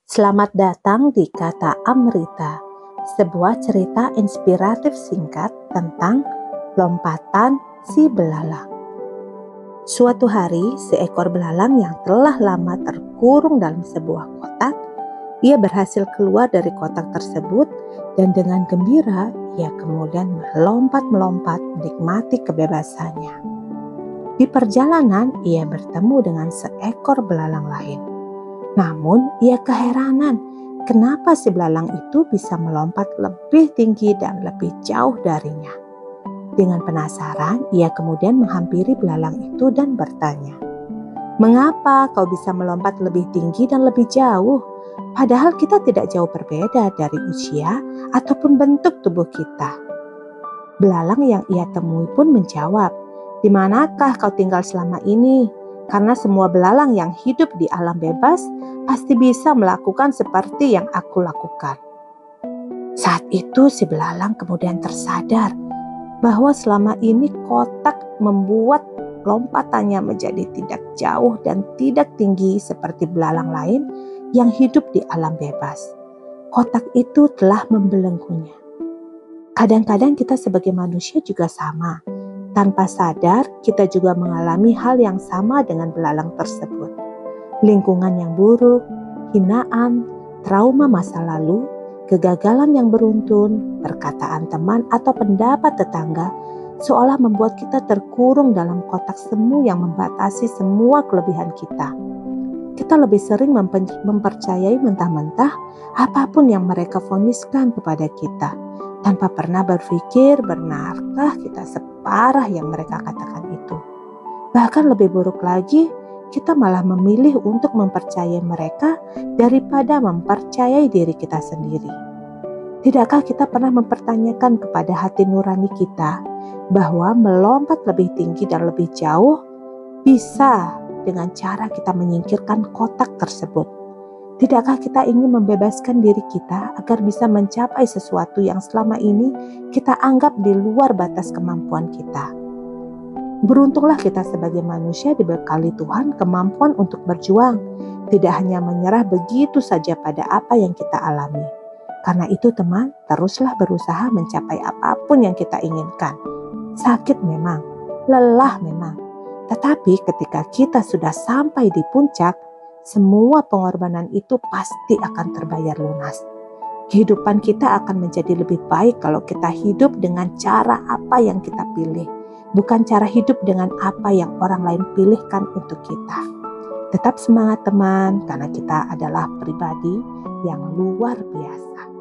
Selamat datang di Kata Amrita, sebuah cerita inspiratif singkat tentang lompatan si belalang. Suatu hari, seekor belalang yang telah lama terkurung dalam sebuah kotak, ia berhasil keluar dari kotak tersebut dan dengan gembira ia kemudian melompat-melompat menikmati kebebasannya. Di perjalanan, ia bertemu dengan seekor belalang lain. Namun, ia keheranan kenapa si belalang itu bisa melompat lebih tinggi dan lebih jauh darinya. Dengan penasaran, ia kemudian menghampiri belalang itu dan bertanya, "Mengapa kau bisa melompat lebih tinggi dan lebih jauh? Padahal kita tidak jauh berbeda dari usia ataupun bentuk tubuh kita." Belalang yang ia temui pun menjawab, "Di manakah kau tinggal selama ini? Karena semua belalang yang hidup di alam bebas pasti bisa melakukan seperti yang aku lakukan." Saat itu si belalang kemudian tersadar bahwa selama ini kotak membuat lompatannya menjadi tidak jauh dan tidak tinggi seperti belalang lain yang hidup di alam bebas. Kotak itu telah membelenggunya. Kadang-kadang kita sebagai manusia juga sama. Tanpa sadar, kita juga mengalami hal yang sama dengan belalang tersebut. Lingkungan yang buruk, hinaan, trauma masa lalu, kegagalan yang beruntun, perkataan teman atau pendapat tetangga seolah membuat kita terkurung dalam kotak semu yang membatasi semua kelebihan kita. Kita lebih sering mempercayai mentah-mentah apapun yang mereka voniskan kepada kita, tanpa pernah berpikir benarkah kita separah yang mereka katakan itu. Bahkan lebih buruk lagi, kita malah memilih untuk mempercayai mereka daripada mempercayai diri kita sendiri. Tidakkah kita pernah mempertanyakan kepada hati nurani kita bahwa melompat lebih tinggi dan lebih jauh bisa dengan cara kita menyingkirkan kotak tersebut? Tidakkah kita ingin membebaskan diri kita agar bisa mencapai sesuatu yang selama ini kita anggap di luar batas kemampuan kita? Beruntunglah kita sebagai manusia dibekali Tuhan kemampuan untuk berjuang, tidak hanya menyerah begitu saja pada apa yang kita alami. Karena itu teman, teruslah berusaha mencapai apapun yang kita inginkan. Sakit memang, lelah memang, tetapi ketika kita sudah sampai di puncak, semua pengorbanan itu pasti akan terbayar lunas. Kehidupan kita akan menjadi lebih baik kalau kita hidup dengan cara apa yang kita pilih, bukan cara hidup dengan apa yang orang lain pilihkan untuk kita. Tetap semangat teman, karena kita adalah pribadi yang luar biasa.